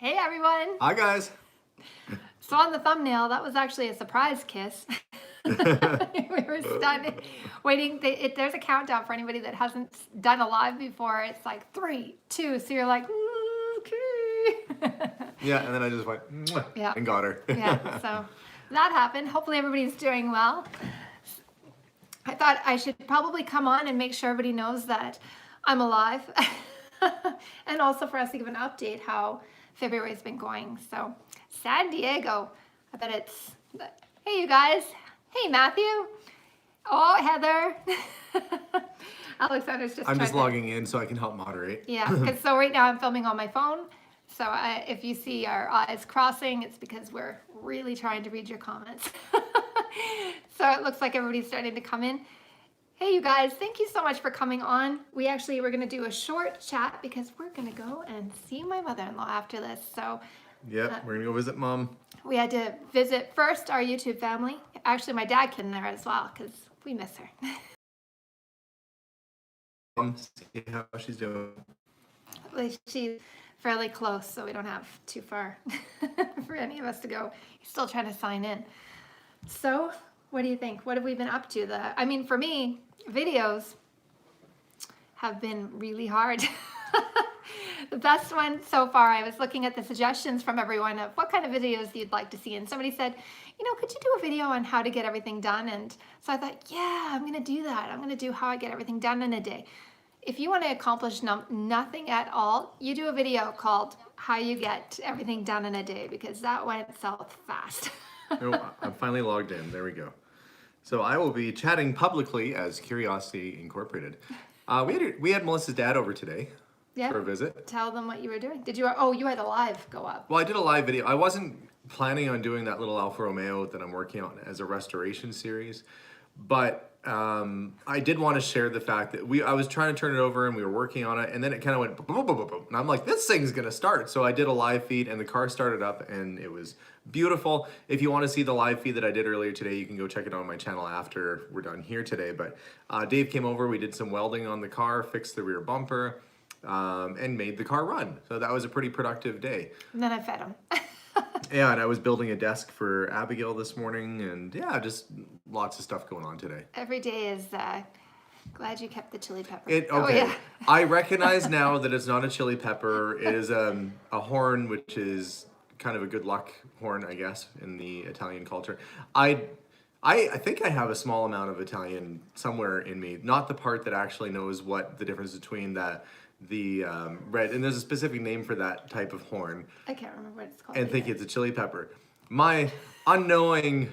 Hey everyone! Hi guys. So on the thumbnail, that was actually a surprise kiss. We were stunned, waiting. There's a countdown for anybody that hasn't done a live before. It's like 3, 2. So you're like, okay. Yeah, and then I just went Yeah. and got her. Yeah. So that happened. Hopefully everybody's doing well. I thought I should probably come on and make sure everybody knows that I'm alive, and also for us to give an update how February's been going. So San Diego, I bet it's, hey you guys, hey Matthew, oh Heather, Alexander's just I'm just to, logging in so I can help moderate. yeah, because so right now I'm filming on my phone, so if you see our eyes crossing, it's because we're really trying to read your comments. So it looks like everybody's starting to come in. Hey you guys, thank you so much for coming on. We're going to do a short chat because we're going to go and see my mother-in-law after this. So Yep, we're gonna go visit mom. we had to visit first our YouTube family. Actually, my dad came there as well because we miss her. See how she's doing. She's fairly close, so we don't have too far for any of us to go. He's still trying to sign in. So what do you think? What have we been up to? I mean, for me, videos have been really hard. The best one so far, I was looking at the suggestions from everyone of what kind of videos you'd like to see. And somebody said, could you do a video on how to get everything done? And so I thought, yeah, I'm going to do that. I'm going to do how I get everything done in a day. If you want to accomplish nothing at all, you do a video called How You Get Everything Done in a Day, because that went south fast. Oh, I'm finally logged in. There we go. So I will be chatting publicly as Curiosity Incorporated. We had Melissa's dad over today for a visit. Tell them what you were doing. You had a live go up. Well, I did a live video. I wasn't planning on doing that little Alfa Romeo that I'm working on as a restoration series, but I did want to share the fact that I was trying to turn it over and we were working on it, and then it kind of went boom, boom, boom, boom, boom. And I'm like, this thing's gonna start. So I did a live feed and the car started up and it was beautiful. If you want to see the live feed that I did earlier today, you can go check it out on my channel after we're done here today. But Dave came over, we did some welding on the car, fixed the rear bumper, and made the car run. So that was a pretty productive day. And then I fed him. Yeah, and I was building a desk for Abigail this morning, and yeah, just lots of stuff going on today. Every day is glad you kept the chili pepper. Okay, oh, yeah. I recognize now that it's not a chili pepper. It is a horn, which is kind of a good luck horn, I guess, in the Italian culture. I think I have a small amount of Italian somewhere in me, not the part that actually knows what the difference between the red, and there's a specific name for that type of horn. I can't remember what it's called. And think it's a chili pepper. My unknowing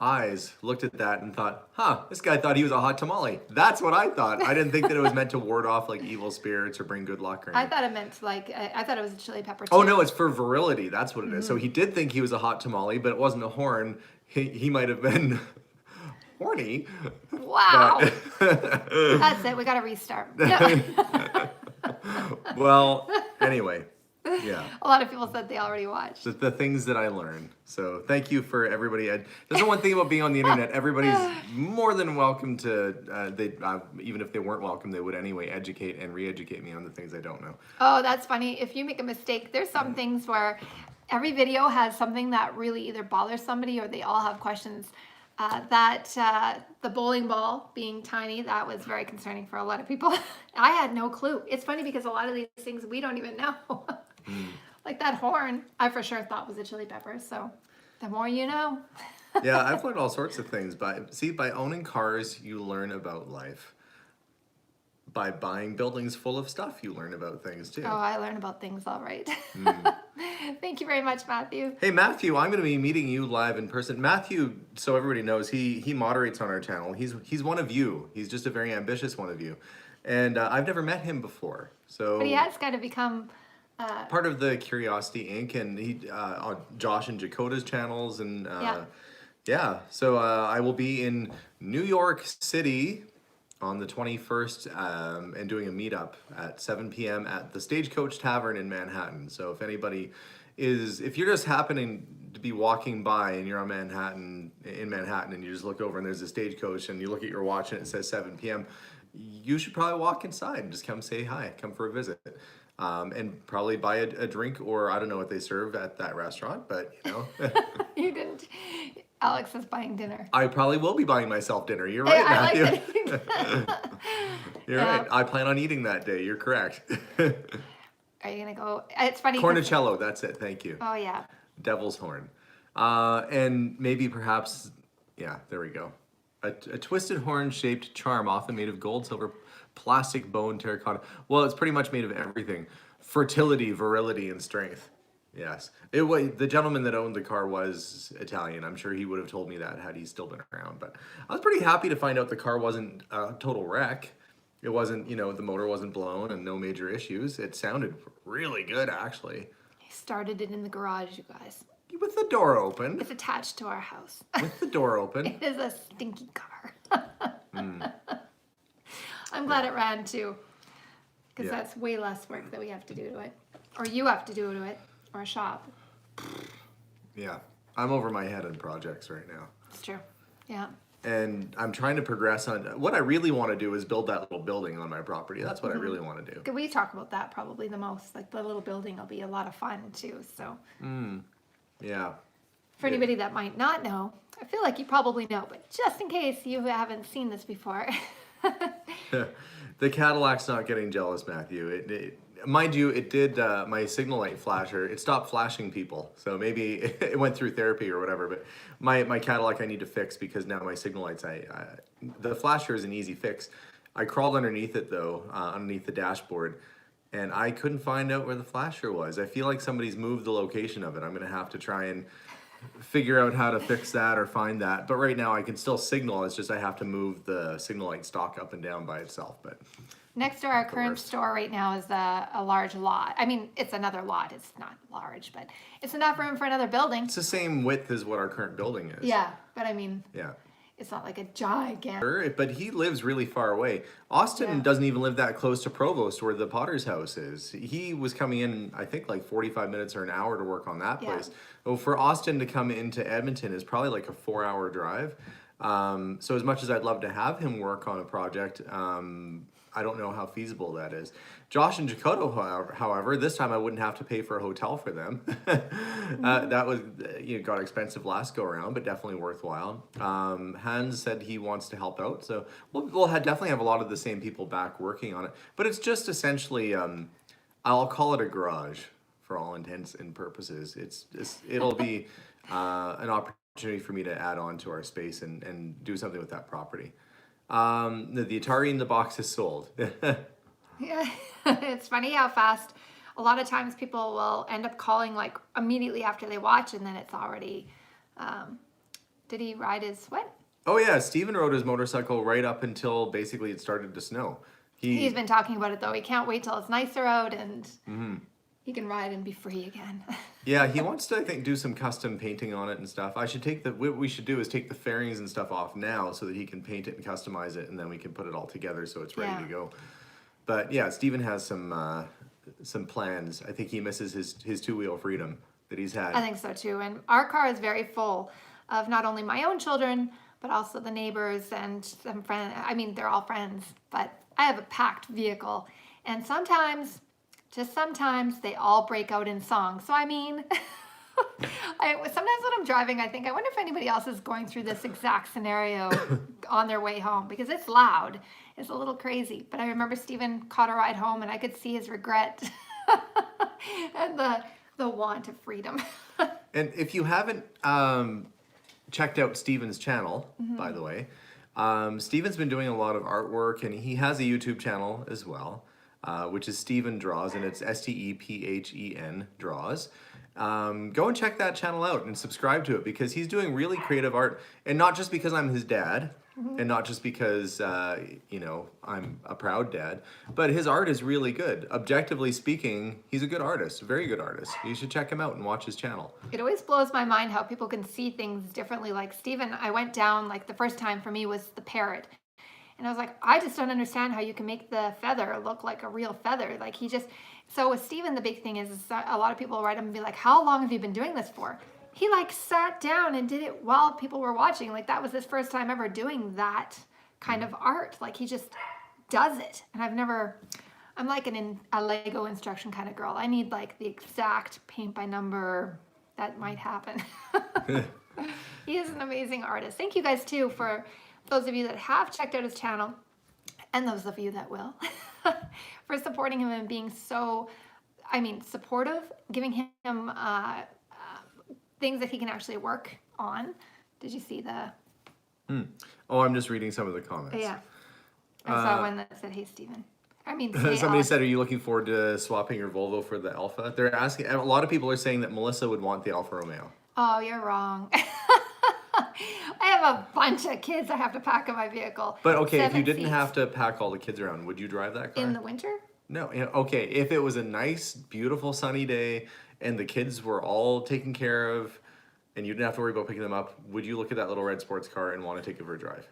eyes looked at that and thought, this guy thought he was a hot tamale. That's what I thought. I didn't think that it was meant to ward off like evil spirits or bring good luck or anything. I thought it meant I thought it was a chili pepper too. Oh no, it's for virility. That's what it is. So he did think he was a hot tamale, but it wasn't a horn. He might have been horny. Wow. That's it. We got to restart. No. Well, anyway, yeah. A lot of people said they already watched. The things that I learned. So thank you for everybody. There's the one thing about being on the internet. Everybody's more than welcome to, even if they weren't welcome, they would anyway educate and re-educate me on the things I don't know. Oh, that's funny. If you make a mistake, there's some things where every video has something that really either bothers somebody or they all have questions. The bowling ball being tiny, that was very concerning for a lot of people. I had no clue. It's funny because a lot of these things we don't even know. Like that horn, I for sure thought was a chili pepper. So the more you know. Yeah, I've learned all sorts of things. By owning cars, you learn about life. By buying buildings full of stuff, you learn about things too. Oh, I learn about things all right. Thank you very much, Matthew. Hey, Matthew, I'm going to be meeting you live in person. Matthew, so everybody knows, he moderates on our channel. He's one of you. He's just a very ambitious one of you. And I've never met him before. So, but he has kind of become... part of the Curiosity Inc. and he on Josh and Jakota's channels. And yeah. So I will be in New York City on the 21st and doing a meetup at 7 p.m. at the Stagecoach Tavern in Manhattan. So if you're just happening to be walking by and you're in Manhattan and you just look over and there's a Stagecoach and you look at your watch and it says 7 p.m., you should probably walk inside and just come say hi, come for a visit. and probably buy a drink, or I don't know what they serve at that restaurant, but you know, You didn't. Alex is buying dinner. I probably will be buying myself dinner. You're Hey, right, I like Matthew. that. You're right. I plan on eating that day. You're correct. Are you gonna go? It's funny. Cornicello, that's it. Thank you. Oh yeah. Devil's horn. And maybe perhaps, yeah, there we go. A twisted horn shaped charm, often made of gold, silver, plastic, bone, terracotta. Well, it's pretty much made of everything. Fertility, virility, and strength. Yes. It was, the gentleman that owned the car was Italian. I'm sure he would have told me that had he still been around. But I was pretty happy to find out the car wasn't a total wreck. It wasn't, the motor wasn't blown and no major issues. It sounded really good, actually. He started it in the garage, you guys. With the door open. It's attached to our house. With the door open. It is a stinky car. I'm glad it ran too, because that's way less work that we have to do to it, or you have to do to it, or shop. Yeah, I'm over my head on projects right now. It's true. Yeah. And I'm trying to progress on what I really want to do is build that little building on my property. That's what I really want to do. Could we talk about that probably the most? Like the little building will be a lot of fun too. So. Yeah. For anybody that might not know, I feel like you probably know, but just in case you haven't seen this before. The Cadillac's not getting jealous, Matthew. Mind you, it did my signal light flasher. It stopped flashing people, so maybe it went through therapy or whatever. But my Cadillac I need to fix because now my signal lights. The flasher is an easy fix. I crawled underneath it though, underneath the dashboard, and I couldn't find out where the flasher was. I feel like somebody's moved the location of it. I'm gonna have to try and figure out how to fix that or find that. But right now I can still signal. It's just I have to move the signal light stock up and down by itself. But Next to our current store right now is a large lot. I mean, it's another lot. It's not large, but it's enough room for another building. it's the same width as what our current building is. Yeah, but I mean, Yeah. it's not like a gigantic. Sure, but he lives really far away. Austin doesn't even live that close to Provost where the Potter's house is. He was coming in, I think, like 45 minutes or an hour to work on that place. Well, for Austin to come into Edmonton is probably like a 4-hour drive. So as much as I'd love to have him work on a project, I don't know how feasible that is. Josh and Jacoto, however, this time I wouldn't have to pay for a hotel for them. That was, got expensive last go around, but definitely worthwhile. Hans said he wants to help out, so we'll definitely have a lot of the same people back working on it. But it's just essentially, I'll call it a garage for all intents and purposes. It'll be an opportunity for me to add on to our space and do something with that property. The Atari in the box is sold. Yeah, it's funny how fast a lot of times people will end up calling like immediately after they watch, and then it's already. Did he ride his what? Oh yeah, Steven rode his motorcycle right up until basically it started to snow. He's been talking about it though. He can't wait till it's nicer out and he can ride and be free again. Yeah, he wants to, I think, do some custom painting on it and stuff. What we should do is take the fairings and stuff off now so that he can paint it and customize it, and then we can put it all together so it's ready to go. But yeah, Steven has some plans. I think he misses his two-wheel freedom that he's had. I think so too. And our car is very full of not only my own children, but also the neighbors and some friends. I mean, they're all friends, but I have a packed vehicle. And sometimes, just sometimes, they all break out in song. So I mean, sometimes when I'm driving, I think, I wonder if anybody else is going through this exact scenario on their way home, because it's loud. It's a little crazy. But I remember Steven caught a ride home and I could see his regret and the want of freedom. And if you haven't checked out Steven's channel, by the way, Steven's been doing a lot of artwork, and he has a YouTube channel as well, which is Steven Draws, and it's STEPHEN Draws. Go and check that channel out and subscribe to it, because he's doing really creative art, and not just because I'm his dad, and not just because I'm a proud dad, but his art is really good. Objectively speaking, he's a good artist, a very good artist. You should check him out and watch his channel. It always blows my mind how people can see things differently. Like Steven, I went down, like the first time for me was the parrot. And I was like, I just don't understand how you can make the feather look like a real feather. Like so with Steven, the big thing is a lot of people write him and be like, how long have you been doing this for? He like sat down and did it while people were watching. Like that was his first time ever doing that kind of art. Like he just does it. And I'm like a Lego instruction kind of girl. I need like the exact paint by number. That might happen. He is an amazing artist. Thank you guys too for those of you that have checked out his channel and those of you that will for supporting him and being so, supportive, giving him things that he can actually work on. Did you see the? Oh, I'm just reading some of the comments. Yeah. I saw one that said, "Hey, Steven." Somebody Alex. said, "Are you looking forward to swapping your Volvo for the Alfa?" They're asking. A lot of people are saying that Melissa would want the Alfa Romeo. Oh, you're wrong. I have a bunch of kids I have to pack in my vehicle. But okay, if 7 you didn't seats. have to pack all the kids around, would you drive that car? In the winter? No. Okay, if it was a nice, beautiful, sunny day and the kids were all taken care of, and you didn't have to worry about picking them up, would you look at that little red sports car and want to take it for a drive?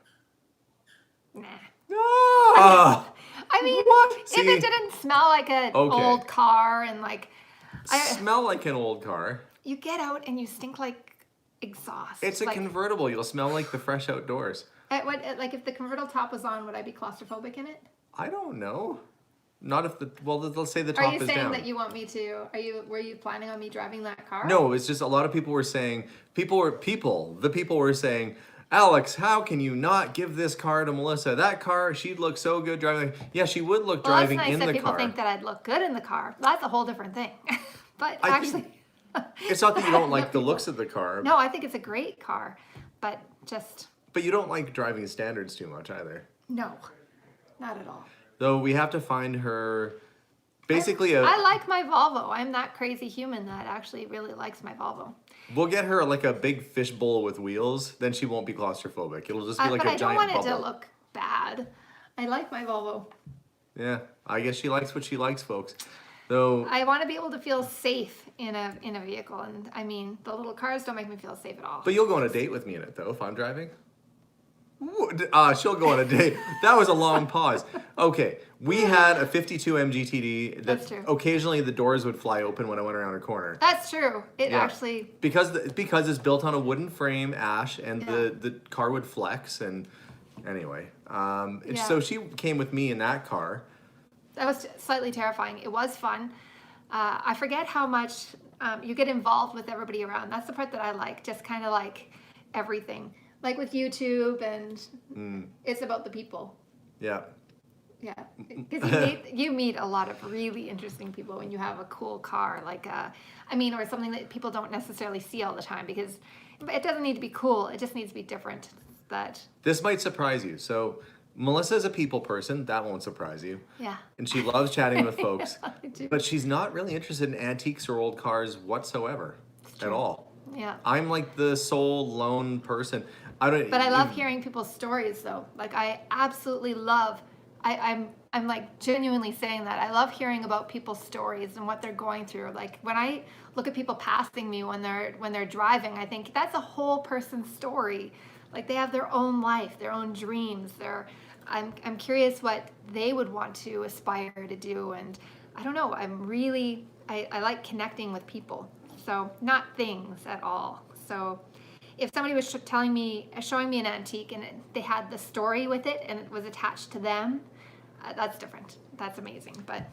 Nah. Ah! What? If See? it didn't smell like an old car and like, Smell like an old car. you get out and you stink like exhaust. It's a like, convertible. You'll smell like the fresh outdoors. Like if the convertible top was on, would I be claustrophobic in it? I don't know. Not if let's say the Are top you is saying down. that you want me to? Were you planning on me driving that car? No, it's just a lot of people were saying, the people were saying, Alex, how can you not give this car to Melissa? That car, she'd look so good driving. Yeah, she would look Well, driving that's nice in that the people car. think that I'd look good in the car. That's a whole different thing. But I actually, think it's not that you don't like the looks of the car. no, I think it's a great car, but just But you don't like driving standards too much either. no, not at all. Though we have to find her basically I like my Volvo. I'm that crazy human that actually really likes my Volvo. we'll get her like a big fish bowl with wheels, then she won't be claustrophobic. It'll just be like But a I don't giant want it bubble. to look bad. I like my Volvo. Yeah, I guess she likes what she likes, folks. Though I want to be able to feel safe in a vehicle, and the little cars don't make me feel safe at all. But you'll go on a date with me in it, though, if I'm driving. She'll go on a date. That was a long pause. Okay, we had a 52 MGTD that That's true. occasionally the doors would fly open when I went around a corner. That's true. It Yeah. actually. Because it's built on a wooden frame, ash, and Yeah. the car would flex. And anyway, Yeah. so she came with me in that car. That was slightly terrifying. It was fun. I forget how much you get involved with everybody around. That's the part that I like. Just kind of like everything. Like with YouTube, and it's about the people. Yeah. Yeah, because you meet a lot of really interesting people when you have a cool car, like or something that people don't necessarily see all the time. Because it doesn't need to be cool; it just needs to be different. This might surprise you. So Melissa's a people person. That won't surprise you. Yeah. And she loves chatting with folks. I do. But she's not really interested in antiques or old cars whatsoever at all. Yeah. I'm like the sole lone person. But I love hearing people's stories, though. Like I absolutely love. I'm like genuinely saying that. I love hearing about people's stories and what they're going through. Like when I look at people passing me when they're driving, I think that's a whole person's story. Like they have their own life, their own dreams. I'm curious what they would want to aspire to do, and I don't know. I like connecting with people. So not things at all. So if somebody was showing me an antique and they had the story with it and it was attached to them, that's different. That's amazing. But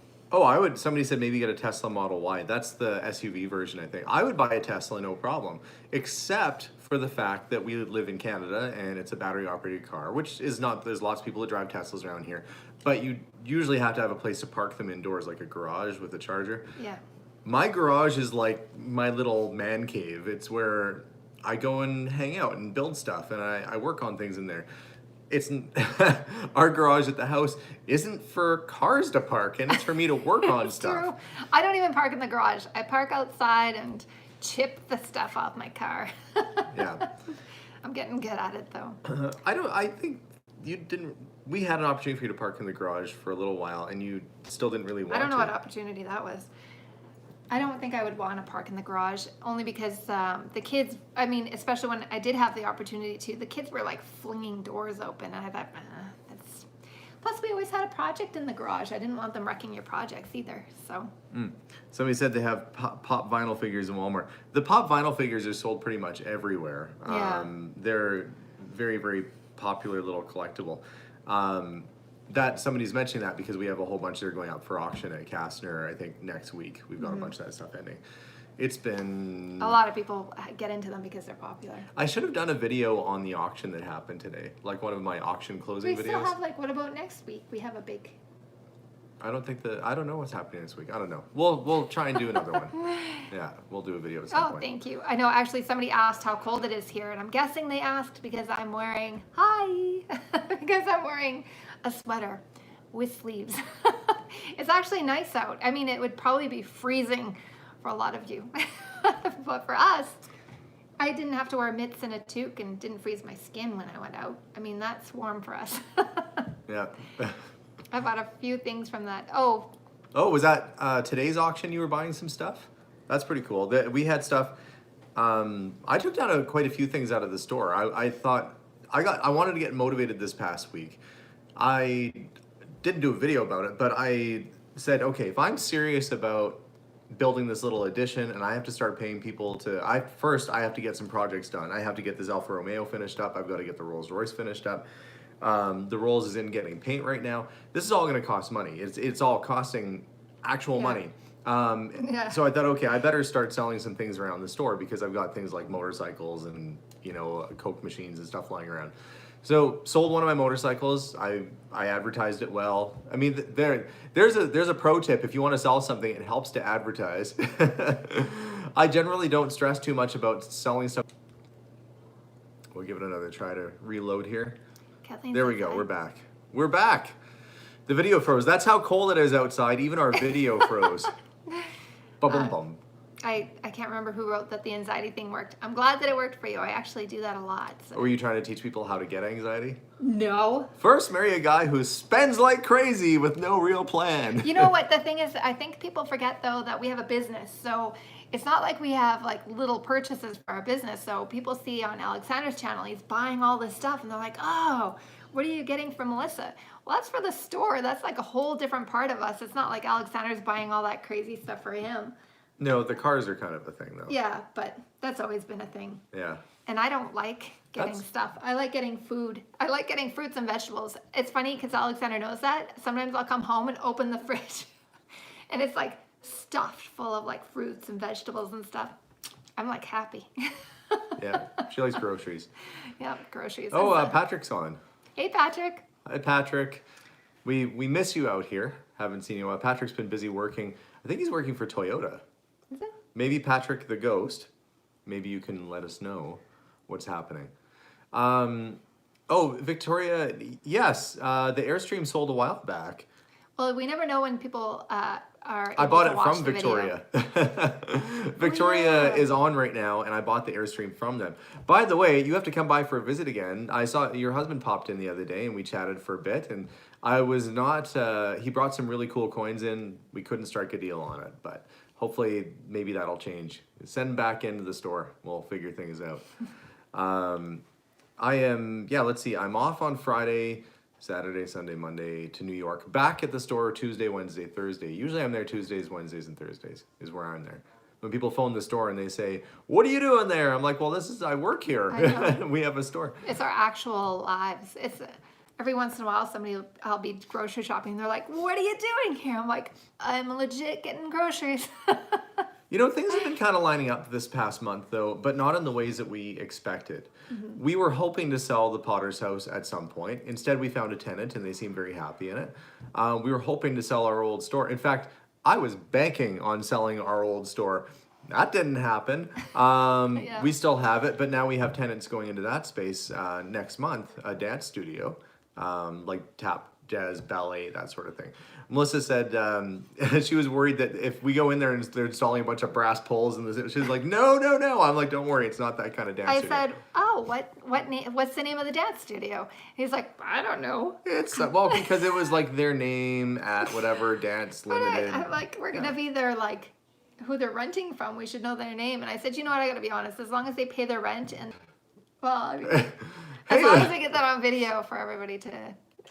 somebody said maybe get a Tesla Model Y. That's the SUV version, I think. I would buy a Tesla, no problem. Except for the fact that we live in Canada and it's a battery operated car, which is not, there's lots of people that drive Teslas around here. But you usually have to have a place to park them indoors, like a garage with a charger. yeah. My garage is like my little man cave. It's where I go and hang out and build stuff, and I work on things in there. It's our garage at the house isn't for cars to park, and it's for me to work on It's stuff. true. I don't even park in the garage. I park outside and chip the stuff off my car. Yeah. I'm getting good at it though. I think you didn't. We had an opportunity for you to park in the garage for a little while, and you still didn't really want to. I don't know what opportunity that was. I don't think I would want to park in the garage, only because the kids, especially when I did have the opportunity to, the kids were like flinging doors open, and I thought, that's... Plus, we always had a project in the garage. I didn't want them wrecking your projects either, so... Somebody said they have pop vinyl figures in Walmart. The pop vinyl figures are sold pretty much everywhere. Yeah. They're very, very popular little collectible. that somebody's mentioning that because we have a whole bunch that are going up for auction at Kastner. I think next week we've got a bunch of that stuff ending. It's been A lot of people get into them because they're popular. I should have done a video on the auction that happened today, like one of my auction closing We videos. still have like, what about next week? We have a big. I don't know what's happening this week. I don't know. We'll try and do another one. Yeah, we'll do a video at some Oh, point. thank you. I know actually somebody asked how cold it is here, and I'm guessing they asked because I'm wearing, because I'm wearing a sweater with sleeves. It's actually nice out. I mean, it would probably be freezing for a lot of you. But for us, I didn't have to wear mitts and a toque and didn't freeze my skin when I went out. I mean, that's warm for us. Yeah. I bought a few things from that. Oh, Was that today's auction? You were buying some stuff? That's pretty cool. We had stuff. I took down quite a few things out of the store. I thought I wanted to get motivated this past week. I didn't do a video about it, but I said, okay, if I'm serious about building this little addition and I have to start paying people I have to get some projects done. I have to get this Alfa Romeo finished up. I've got to get the Rolls Royce finished up. The Rolls is in getting paint right now. This is all going to cost money. It's all costing actual money. Yeah. So I thought, okay, I better start selling some things around the store because I've got things like motorcycles and, Coke machines and stuff lying around. So sold one of my motorcycles. I advertised it well. I mean, there's a pro tip. If you want to sell something, it helps to advertise. I generally don't stress too much about selling stuff. We'll give it another try to reload here. Kathleen's There we go. outside. We're back. We're back. The video froze. That's how cold it is outside. Even our video froze. Bum. I can't remember who wrote that the anxiety thing worked. I'm glad that it worked for you. I actually do that a lot. So. Were you trying to teach people how to get anxiety? No. First, marry a guy who spends like crazy with no real plan. You know what the thing is? I think people forget though that we have a business. So it's not like we have like little purchases for our business. So people see on Alexander's channel, he's buying all this stuff and they're like, oh, what are you getting from Melissa? Well, that's for the store. That's like a whole different part of us. It's not like Alexander's buying all that crazy stuff for him. No, the cars are kind of a thing though. Yeah, but that's always been a thing. Yeah. And I don't like getting stuff. I like getting food. I like getting fruits and vegetables. It's funny because Alexander knows that. Sometimes I'll come home and open the fridge and it's like stuffed full of like fruits and vegetables and stuff. I'm like happy. Yeah. She likes groceries. Yep, groceries. Oh, Patrick's on. Hey, Patrick. Hi, Patrick. We miss you out here. Haven't seen you. Patrick's been busy working. I think he's working for Toyota. Is it? Maybe Patrick the Ghost. Maybe you can let us know what's happening. Victoria, yes, the Airstream sold a while back. Well, we never know when people are able I bought to it watch from the video. Victoria. Victoria is on right now, and I bought the Airstream from them. By the way, you have to come by for a visit again. I saw your husband popped in the other day, and we chatted for a bit, and I was not, he brought some really cool coins in. We couldn't strike a deal on it, but hopefully maybe that'll change. Send him back into the store. We'll figure things out. Let's see. I'm off on Friday, Saturday, Sunday, Monday to New York. Back at the store Tuesday, Wednesday, Thursday. Usually I'm there Tuesdays, Wednesdays, and Thursdays is where I'm there. When people phone the store and they say, what are you doing there? I'm like, well, I work here. I know. We have a store. It's our actual lives. It's every once in a while I'll be grocery shopping. They're like, what are you doing here? I'm like, I'm legit getting groceries. Things have been kind of lining up this past month, though, but not in the ways that we expected. Mm-hmm. We were hoping to sell the Potter's house at some point. Instead, we found a tenant, and they seemed very happy in it. We were hoping to sell our old store. In fact, I was banking on selling our old store. That didn't happen. Yeah. We still have it, but now we have tenants going into that space next month, a dance studio, like tap, jazz, ballet, that sort of thing. Melissa said she was worried that if we go in there and they're installing a bunch of brass poles, and she's like, no. I'm like, don't worry, it's not that kind of dance studio. I said, oh, what's the name of the dance studio? He's like, I don't know. It's because it was like their name at whatever Dance Limited. I'm like, we're gonna be there like who they're renting from. We should know their name. And I said, you know what? I gotta be honest. As long as they pay their rent and as long as they get that on video for everybody to.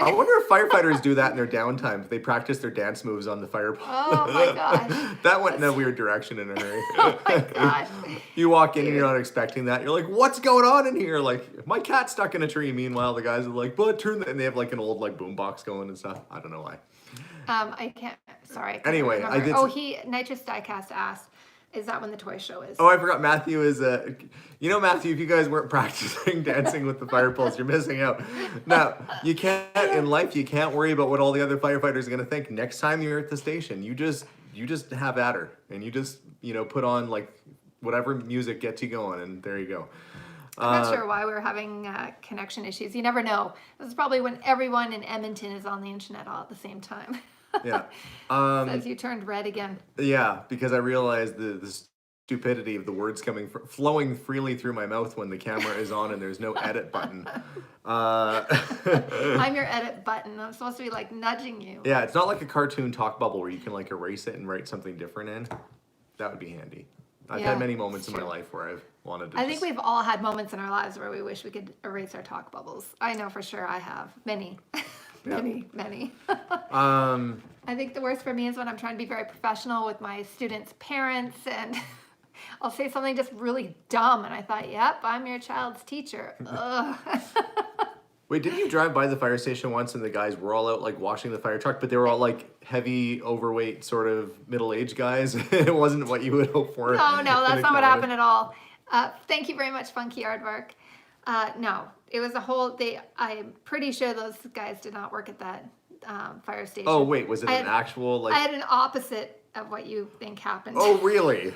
I wonder if firefighters do that in their downtime. If they practice their dance moves on the fire pole. Oh my gosh. That went in a weird direction in a hurry. Oh my gosh. You walk in and you're not expecting that. You're like, what's going on in here? Like, my cat's stuck in a tree. Meanwhile, the guys are like, but turn that, and they have like an old like boombox going and stuff. I don't know why. I can't. Sorry. I couldn't Anyway, remember. I did. Oh, Nitrous Diecast asked, "Is that when the toy show is?" Oh, I forgot. Matthew is Matthew, if you guys weren't practicing dancing with the fire poles, you're missing out. Now, you can't in life. You can't worry about what all the other firefighters are gonna think. Next time you're at the station, you just have at her, and you just put on like whatever music gets you going, and there you go. I'm not sure why we're having connection issues. You never know. This is probably when everyone in Edmonton is on the internet all at the same time. Yeah. Says you turned red again. Yeah, because I realized the stupidity of the words flowing freely through my mouth when the camera is on and there's no edit button. I'm your edit button. I'm supposed to be like nudging you. Yeah, it's not like a cartoon talk bubble where you can like erase it and write something different in. That would be handy. I've had many moments in my life where I've wanted to. I think we've all had moments in our lives where we wish we could erase our talk bubbles. I know for sure I have. Many. Many. I think the worst for me is when I'm trying to be very professional with my students' parents and I'll say something just really dumb and I thought, yep, I'm your child's teacher. Ugh. Wait, didn't you drive by the fire station once and the guys were all out like washing the fire truck, but they were all like heavy, overweight, sort of middle-aged guys? It wasn't what you would hope for. No, that's not what happened at all. Thank you very much, Funky Aardvark. No, it was a whole. I'm pretty sure those guys did not work at that fire station. Oh wait, was it an actual like? I had an opposite of what you think happened. Oh really?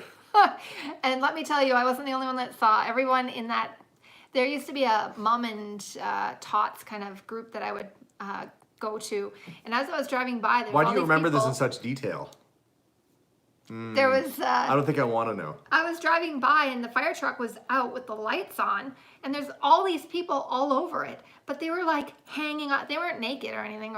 And let me tell you, I wasn't the only one that saw. Everyone in that. There used to be a mom and tots kind of group that I would go to, and as I was driving by, there why were do you remember people. this in such detail? There was. I don't think I want to know. I was driving by and the fire truck was out with the lights on and there's all these people all over it, but they were like hanging on. They weren't naked or anything,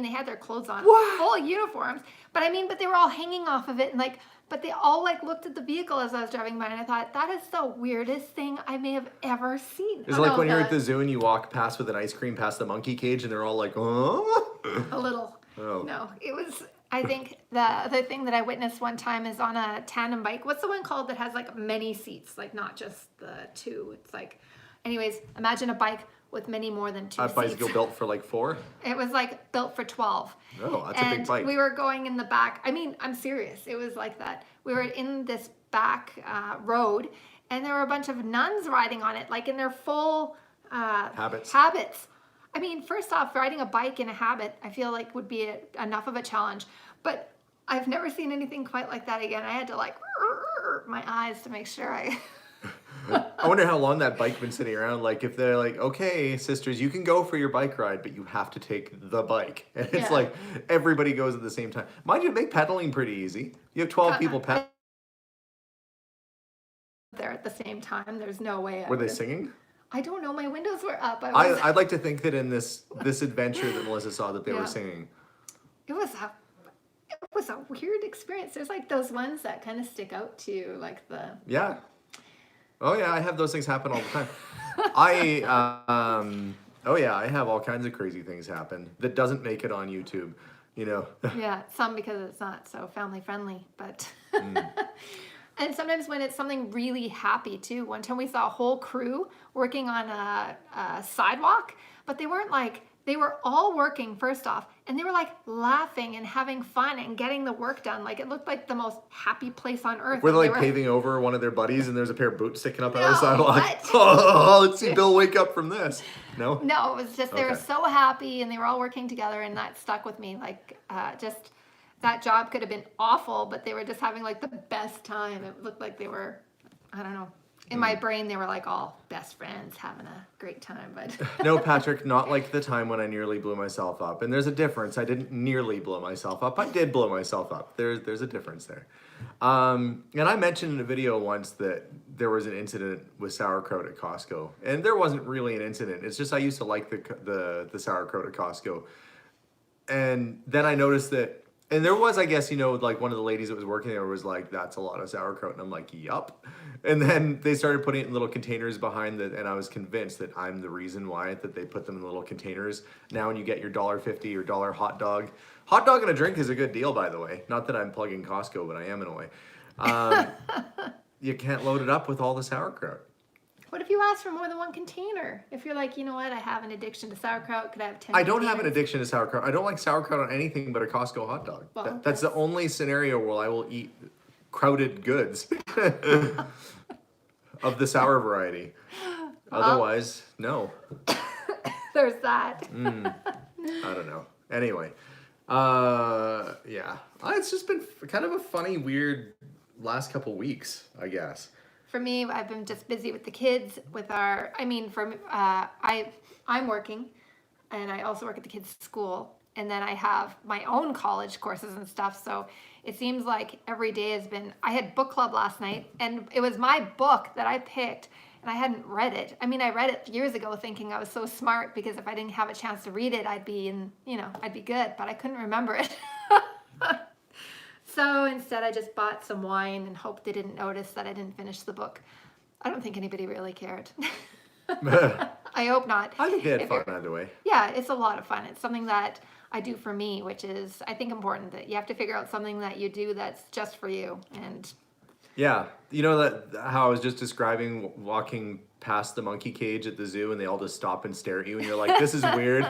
they had their clothes on, full uniforms, but they were all hanging off of it and but they all like looked at the vehicle as I was driving by and I thought, that is the weirdest thing I may have ever seen. Is it like when you're at the zoo and you walk past with an ice cream past the monkey cage and they're all like, oh? A little. Oh. No, it was, I think the other thing that I witnessed one time is on a tandem bike. What's the one called that has like many seats, like not just the two? It's like, anyways, imagine a bike with many more than two seats. A bicycle built for like 4? It was like built for 12. Oh, that's a big bike. We were going in the back. I'm serious. It was like that. We were in this back road and there were a bunch of nuns riding on it, like in their full habits. First off, riding a bike in a habit, I feel like would be enough of a challenge. But I've never seen anything quite like that again. I had to like my eyes to make sure I. I wonder how long that bike been sitting around. Like if they're like, okay, sisters, you can go for your bike ride, but you have to take the bike. And it's like everybody goes at the same time. Mind you, make pedaling pretty easy. You have 12 people pedaling. There at the same time. There's no way. Were they singing? I don't know. My windows were up. I'd like to think that in this adventure that Melissa saw that they were singing. It was a weird experience. There's like those ones that kind of stick out to you, like the. Yeah. Oh yeah, I have those things happen all the time. I have all kinds of crazy things happen that doesn't make it on YouTube, Yeah, some because it's not so family friendly, but. And sometimes when it's something really happy too. One time we saw a whole crew working on a sidewalk, but they weren't like, they were all working first off, and they were like laughing and having fun and getting the work done. Like it looked like the most happy place on earth. Were they like paving over one of their buddies and there's a pair of boots sticking up out of the sidewalk? What? Oh, let's see Bill wake up from this. No? No, it was just, they were so happy and they were all working together and that stuck with me. Like just that job could have been awful, but they were just having like the best time. It looked like they were, I don't know. In my brain, they were like all best friends having a great time, but no, Patrick, not like the time when I nearly blew myself up. And there's a difference. I didn't nearly blow myself up. I did blow myself up. There's a difference there. And I mentioned in a video once that there was an incident with sauerkraut at Costco, and there wasn't really an incident. It's just I used to like the sauerkraut at Costco, and then I noticed that. And there was, I guess, like one of the ladies that was working there was like, that's a lot of sauerkraut. And I'm like, yup. And then they started putting it in little containers behind and I was convinced that I'm the reason why, that they put them in little containers. Now when you get your $1.50 or $1 hot dog. Hot dog and a drink is a good deal, by the way. Not that I'm plugging Costco, but I am in a way. you can't load it up with all the sauerkraut. What if you ask for more than one container? If you're like, you know what, I have an addiction to sauerkraut, could I have 10 I don't have an containers? addiction to sauerkraut. I don't like sauerkraut on anything but a Costco hot dog. Well, That's the only scenario where I will eat crowded goods of the sour variety. Otherwise, no. There's that. I don't know. Anyway, yeah. It's just been kind of a funny, weird last couple weeks, I guess. For me, I've been just busy with the kids, with our, I mean, I'm working, and I also work at the kids' school, and then I have my own college courses and stuff, so it seems like every day has been, I had book club last night, and it was my book that I picked, and I hadn't read it. I mean, I read it years ago thinking I was so smart, because if I didn't have a chance to read it, I'd be I'd be good, but I couldn't remember it. So instead, I just bought some wine and hoped they didn't notice that I didn't finish the book. I don't think anybody really cared. I hope not. I think they had If fun you're- either way. Yeah, it's a lot of fun. It's something that I do for me, which is, I think, important, that you have to figure out something that you do that's just for you. And Yeah, you know that how I was just describing walking past the monkey cage at the zoo and they all just stop and stare at you and you're like, this is weird.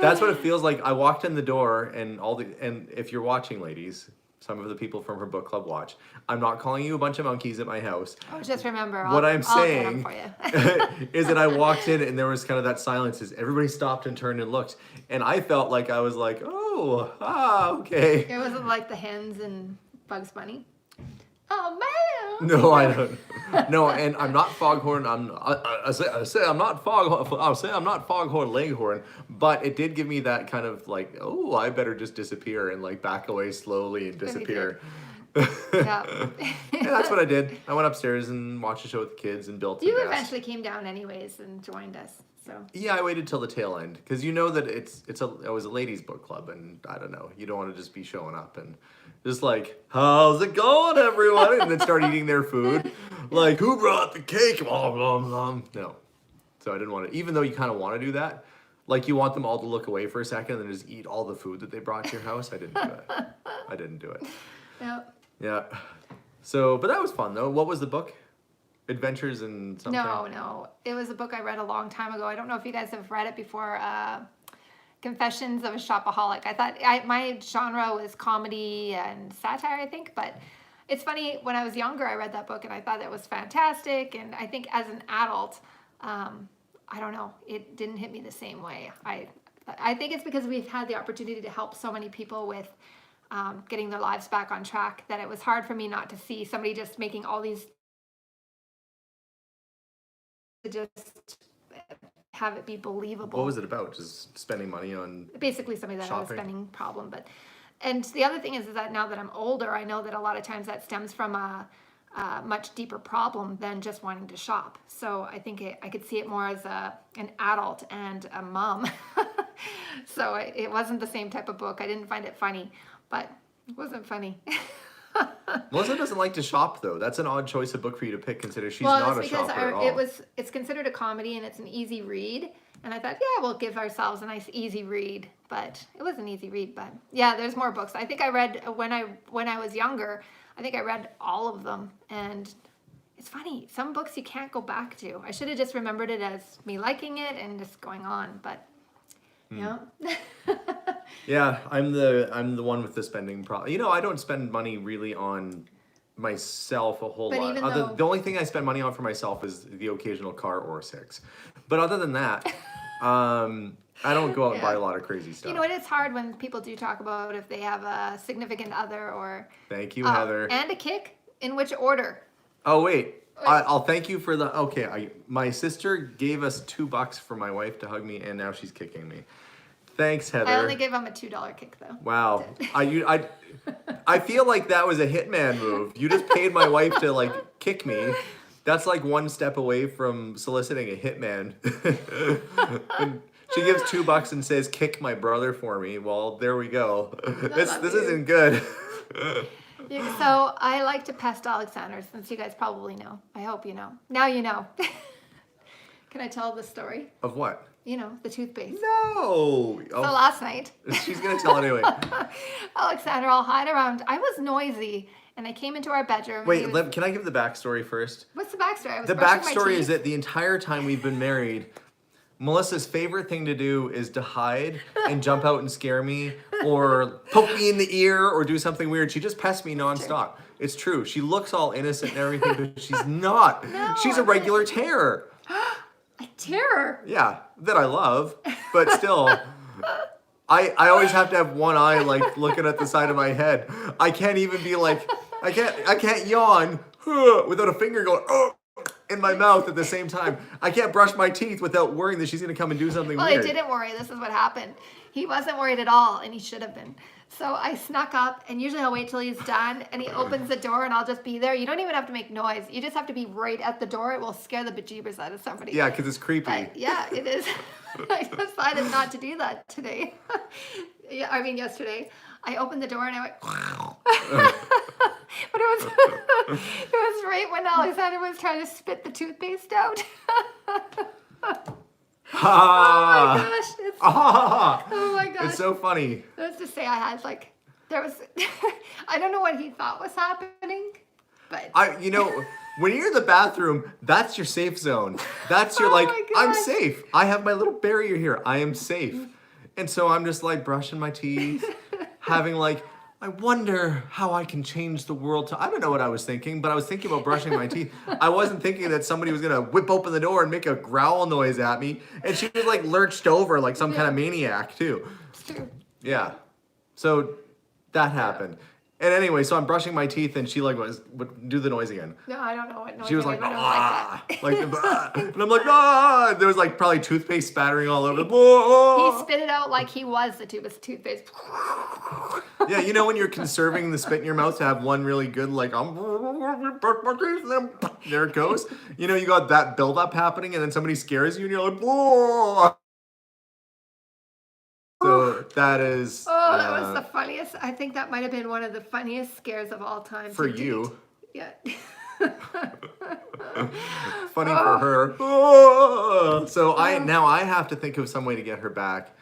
That's what it feels like. I walked in the door and and if you're watching, ladies, some of the people from her book club watch. I'm not calling you a bunch of monkeys at my house. oh, just remember, What I'm I'll get 'em saying for you. is that I walked in and there was kind of that silence as everybody stopped and turned and looked. And I felt like I was like, okay. It wasn't like the hens and Bugs Bunny. Oh man! No, I don't. No, and I'm not foghorn. I say I'm not foghorn. I'll say I'm not foghorn leghorn. But it did give me that kind of like, oh, I better just disappear and like back away slowly and disappear. Yeah. And that's what I did. I went upstairs and watched a show with the kids and built. You some desks. eventually came down anyways and joined us. So Yeah, I waited till the tail end because you know that it was a ladies' book club and I don't know. You don't want to just be showing up and just like, how's it going, everyone? And then start eating their food. Like, who brought the cake? Blah, blah, blah. No. So I didn't want to, even though you kind of want to do that, like you want them all to look away for a second and then just eat all the food that they brought to your house. I didn't do it. I didn't do it. no, Yeah. So, but that was fun though. What was the book? Adventures in something? no. It was a book I read a long time ago. I don't know if you guys have read it before. Confessions of a Shopaholic. I thought my genre was comedy and satire, I think, but it's funny, when I was younger, I read that book and I thought it was fantastic. And I think as an adult, I don't know, it didn't hit me the same way. I think it's because we've had the opportunity to help so many people with getting their lives back on track that it was hard for me not to see somebody just making all these, to just have it be believable. What was it about? Just spending money on Basically somebody that had a shopping? spending problem. And the other thing is that now that I'm older, I know that a lot of times that stems from a much deeper problem than just wanting to shop. So I think I could see it more as an adult and a mom. So it wasn't the same type of book. I didn't find it funny, but it wasn't funny. Melissa doesn't like to shop though. That's an odd choice of book for you to pick, consider she's Well, not it's a because shopper at all. it's considered a comedy and it's an easy read. And I thought, yeah, we'll give ourselves a nice easy read. But it was an easy read. But yeah, there's more books. I think I read when I was younger. I think I read all of them. And it's funny, some books you can't go back to. I should have just remembered it as me liking it and just going on. But yeah. Yeah, I'm the one with the spending problem. You know, I don't spend money really on myself a whole But lot. even though- The only thing I spend money on for myself is the occasional car or six. But other than that, I don't go out and buy a lot of crazy stuff. You know, it is hard when people do talk about if they have a significant other or... Thank you, Heather. And a kick? In which order? Oh, wait. I'll thank you for the... Okay, my sister gave us $2 for my wife to hug me, and now she's kicking me. Thanks, Heather. I only gave him a $2 kick, though. Wow. I feel like that was a hitman move. You just paid my wife to, like, kick me. That's like one step away from soliciting a hitman. And she gives $2 and says, kick my brother for me. Well, there we go. This isn't good. So I like to pest Alexander, since you guys probably know. I hope you know. Now you know. Can I tell the story? Of what? You know, the toothpaste. No. So last night, She's going to tell anyway. Alexander, I'll hide around. I was noisy, and I came into our bedroom. and he Wait, was- can I give the backstory first? What's the backstory? I was The brushing my backstory is teeth. that the entire time we've been married, Melissa's favorite thing to do is to hide and jump out and scare me or poke me in the ear or do something weird. She just pests me nonstop. It's true. She looks all innocent and everything, but she's not. No, She's a regular terror. A terror. Yeah, that I love, but still, I always have to have one eye like looking at the side of my head. I can't even be like, I can't yawn without a finger going in my mouth at the same time. I can't brush my teeth without worrying that she's gonna come and do something Well, weird. I didn't worry. This is what happened. He wasn't worried at all, and he should have been. So I snuck up, and usually I'll wait till he's done, and he opens the door, and I'll just be there. You don't even have to make noise. You just have to be right at the door. It will scare the bejeebers out of somebody. Yeah, because it's creepy. But yeah, it is. I decided not to do that today. Yeah, I mean yesterday. I opened the door and I went, but it was right when Alexander was trying to spit the toothpaste out. Oh my gosh! Oh my gosh! It's so funny. Let's just say I had like there was I don't know what he thought was happening, but When you're in the bathroom, that's your safe zone. That's your Oh like, my I'm gosh. safe. I have my little barrier here. I am safe. And so I'm just like brushing my teeth, having like, I wonder how I can change the world I don't know what I was thinking, but I was thinking about brushing my teeth. I wasn't thinking that somebody was gonna whip open the door and make a growl noise at me. And she was like lurched over like some kind of maniac too. it's true. Yeah. So that happened. And anyway, so I'm brushing my teeth and she like would do the noise again. No, I don't know what noise. She was it like, is, but it was ah, that. like, ah. And I'm like, ah. There was like probably toothpaste spattering all over. Ah. He spit it out like he was the tube of toothpaste. Yeah, you know when you're conserving the spit in your mouth to have one really good like, brush my teeth, and then there it goes. You know, you got that buildup happening, and then somebody scares you, and you're like, ah. So that is. Oh, that was the funniest. I think that might have been one of the funniest scares of all time. For to date. you. Yeah. Funny for her. Oh. So I have to think of some way to get her back.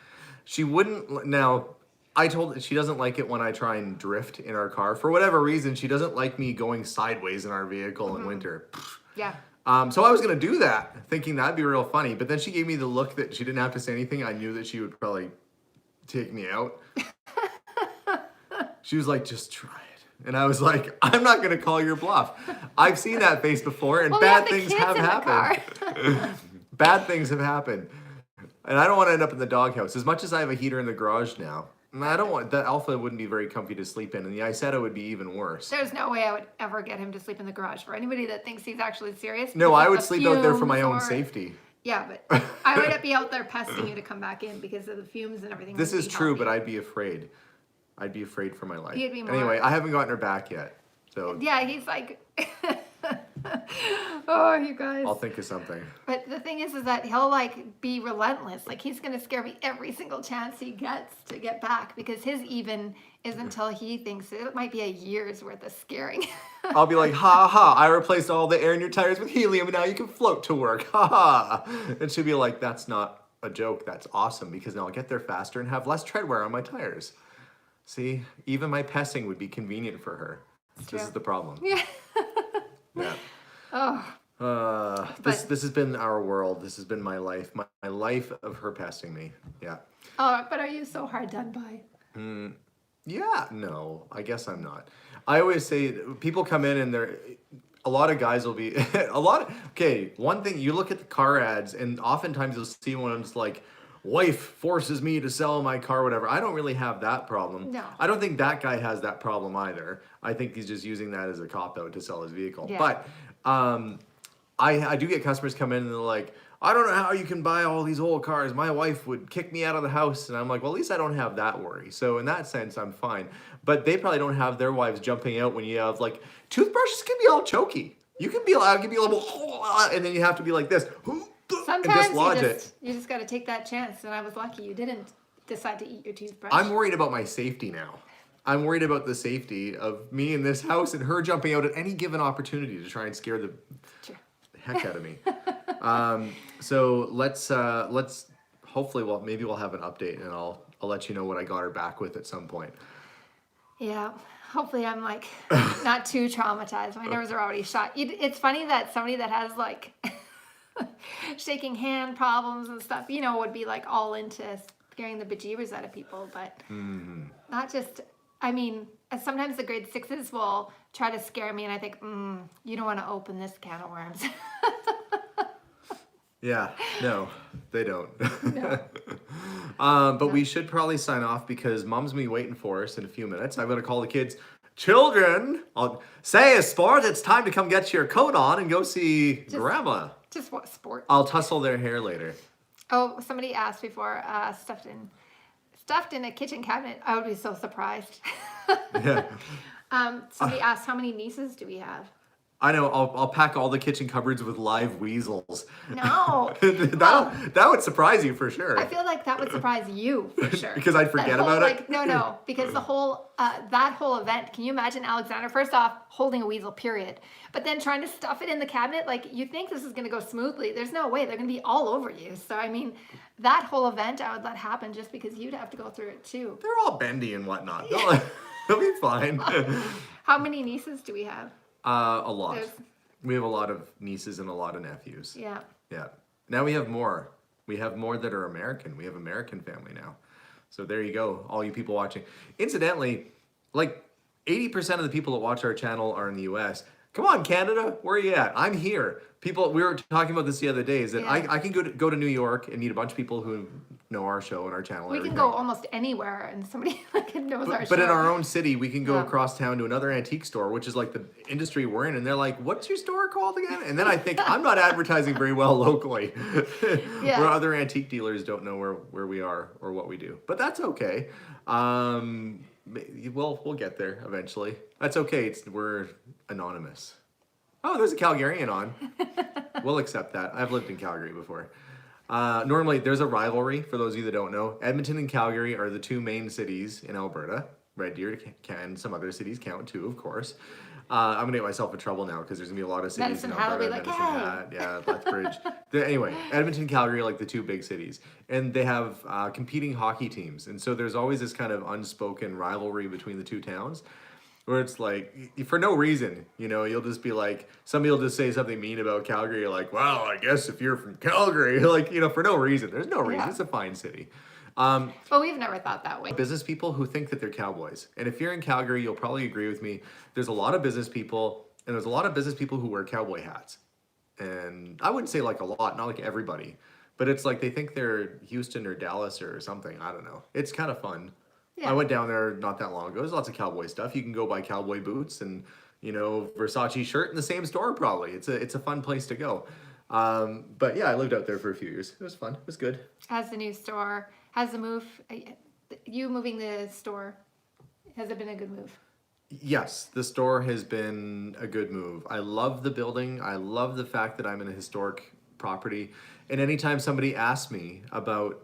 She wouldn't now. I told her she doesn't like it when I try and drift in our car for whatever reason. She doesn't like me going sideways in our vehicle in winter. Yeah. So I was gonna do that, thinking that'd be real funny. But then she gave me the look that she didn't have to say anything. I knew that she would probably take me out. She was like, "Just try it," and I was like, "I'm not gonna call your bluff. I've seen that face before, and Well, we bad have the things kids have in the happened. Bad things have happened, and I don't want to end up in the doghouse. As much as I have a heater in the garage now, and I don't want that Alfa wouldn't be very comfy to sleep in, and the Isetta would be even worse. There's no way I would ever get him to sleep in the garage. For anybody that thinks he's actually serious. No, because I of would the sleep out there for my fumes own or- safety. Yeah, but I would be out there pesting you to come back in because of the fumes and everything. This wouldn't is be true, healthy. but I'd be afraid. I'd be afraid for my life. You'd be more- Anyway, I haven't gotten her back yet, so Yeah, he's like, oh, you guys. I'll think of something. But the thing is that he'll like be relentless. Like he's gonna scare me every single chance he gets to get back because his even is until he thinks it might be a year's worth of scaring. I'll be like, ha ha, I replaced all the air in your tires with helium and now you can float to work, ha ha. And she'll be like, that's not a joke, that's awesome because now I'll get there faster and have less tread wear on my tires. See, even my pesting would be convenient for her. This true. is the problem. Yeah. Yeah. Oh, This has been our world. This has been my life. My life of her pesting me. Yeah. oh, but are you so hard done by? Yeah, no, I guess I'm not. I always say people come in and a lot of guys will be okay, one thing, you look at the car ads and oftentimes you'll see one that's like, wife forces me to sell my car, whatever. I don't really have that problem. No. I don't think that guy has that problem either. I think he's just using that as a cop-out to sell his vehicle. Yeah. But I do get customers come in and they're like, I don't know how you can buy all these old cars. My wife would kick me out of the house. And I'm like, well, at least I don't have that worry. So in that sense, I'm fine. But they probably don't have their wives jumping out when you have like, toothbrushes can be all choky. You can be allowed to be a little, and then you have to be like this. And Sometimes dislodge it. you just got to take that chance. And I was lucky you didn't decide to eat your toothbrush. I'm worried about my safety now. I'm worried about the safety of me in this house and her jumping out at any given opportunity to try and scare the Sure. heck out of me. So let's hopefully maybe we'll have an update and I'll let you know what I got her back with at some point. Yeah. hopefully I'm like not too traumatized. My nerves are already shot. It's funny that somebody that has like shaking hand problems and stuff, you know, would be like all into scaring the bejeebers out of people, but not just, I mean, sometimes the grade sixes will try to scare me and I think, you don't want to open this can of worms. Yeah, no, they don't. No. But we should probably sign off because mom's gonna be waiting for us in a few minutes. I'm gonna call the kids. Children, I'll say, sport, it's time to come get your coat on and go see grandma. Just what sport? I'll tussle their hair later. Oh, somebody asked before, stuffed in a kitchen cabinet. I would be so surprised. Yeah. Somebody asked, how many nieces do we have? I know. I'll pack all the kitchen cupboards with live weasels. No. that would surprise you for sure. I feel like that would surprise you for sure. Because I'd forget about it? No. Because the whole, that whole event, can you imagine Alexander, first off, holding a weasel, period. But then trying to stuff it in the cabinet, like you think this is going to go smoothly. There's no way. They're going to be all over you. So, I mean, that whole event, I would let happen just because you'd have to go through it too. They're all bendy and whatnot. They'll be fine. How many nieces do we have? A lot. We have a lot of nieces and a lot of nephews. Yeah. Yeah. Now we have more. We have more that are American. We have American family now. So there you go, all you people watching. Incidentally, like 80% of the people that watch our channel are in the US. Come on, Canada, where are you at? I'm here. People, we were talking about this the other day, is that I can go to New York and meet a bunch of people who know our show and our channel. We can go almost anywhere and somebody like knows our show. But in our own city, we can go across town to another antique store, which is like the industry we're in, and they're like, what's your store called again? And then I think, I'm not advertising very well locally. Where other antique dealers don't know where we are or what we do. But that's okay. We'll get there eventually. That's okay, we're anonymous. Oh, there's a Calgarian on. We'll accept that. I've lived in Calgary before. Normally, there's a rivalry, for those of you that don't know. Edmonton and Calgary are the two main cities in Alberta. Red Deer and some other cities count too, of course. I'm going to get myself in trouble now because there's going to be a lot of cities Medicine in Hat will Alberta. be like, hey. Yeah, Lethbridge. Anyway, Edmonton and Calgary are like the two big cities. And they have competing hockey teams. And so there's always this kind of unspoken rivalry between the two towns. Where it's like, for no reason, you know, you'll just be like, somebody will just say something mean about Calgary. You're like, well, I guess if you're from Calgary, like, you know, for no reason. There's no reason. It's a fine city. But we've never thought that way. Business people who think that they're cowboys. And if you're in Calgary, you'll probably agree with me. There's a lot of business people, and there's a lot of business people who wear cowboy hats. And I wouldn't say like a lot, not like everybody. But it's like they think they're Houston or Dallas or something. I don't know. It's kind of fun. Yeah. I went down there not that long ago. There's lots of cowboy stuff. You can go buy cowboy boots and, you know, Versace shirt in the same store probably. It's a fun place to go. But yeah, I lived out there for a few years. It was fun. It was good. Has the new store, has the move, you moving the store, has it been a good move? Yes, the store has been a good move. I love the building. I love the fact that I'm in a historic property. And anytime somebody asks me about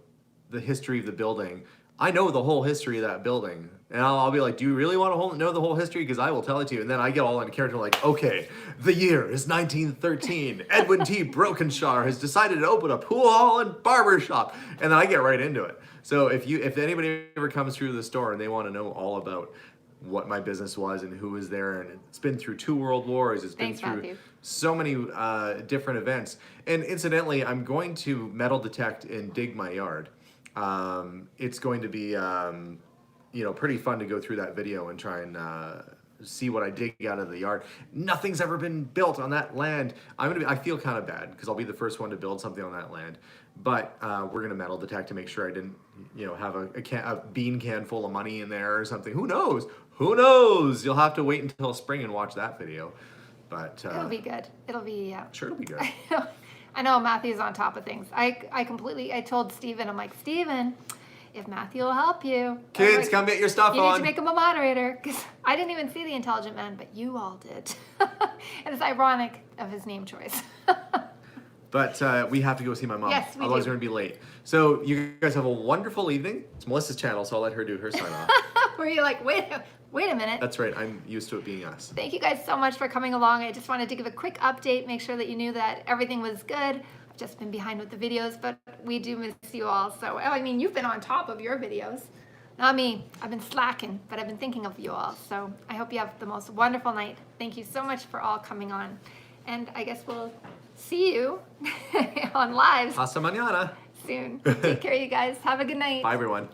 the history of the building, I know the whole history of that building. And I'll be like, do you really want to know the whole history? Because I will tell it to you. And then I get all into character like, okay, the year is 1913. Edwin T. Brokenshaw has decided to open a pool hall and barber shop. And then I get right into it. So if anybody ever comes through the store and they want to know all about what my business was and who was there, and it's been through 2 world wars, it's been through Matthew. So many different events. And incidentally, I'm going to metal detect and dig my yard. It's going to be, you know, pretty fun to go through that video and try and see what I dig out of the yard. Nothing's ever been built on that land. I feel kind of bad because I'll be the first one to build something on that land. But we're gonna metal detect to make sure I didn't, you know, have a bean can full of money in there or something. Who knows? Who knows? You'll have to wait until spring and watch that video. But it'll be good. It'll be sure, it'll be good. I know Matthew's on top of things. I told Steven, I'm like, Steven, if Matthew will help you. Kids, like, come get your stuff you on. need to make him a moderator. Because I didn't even see The Intelligent Man, but you all did. And it's ironic of his name choice. But we have to go see my mom. Yes, we Otherwise, do. we're going to be late. So you guys have a wonderful evening. It's Melissa's channel, so I'll let her do her sign off. Were you like, wait a minute. That's right. I'm used to it being us. Thank you guys so much for coming along. I just wanted to give a quick update, make sure that you knew that everything was good. I've just been behind with the videos, but we do miss you all. So, I mean, you've been on top of your videos. Not me. I've been slacking, but I've been thinking of you all. So I hope you have the most wonderful night. Thank you so much for all coming on. And I guess we'll see you on lives Hasta mañana. soon. Take care, you guys. Have a good night. Bye, everyone.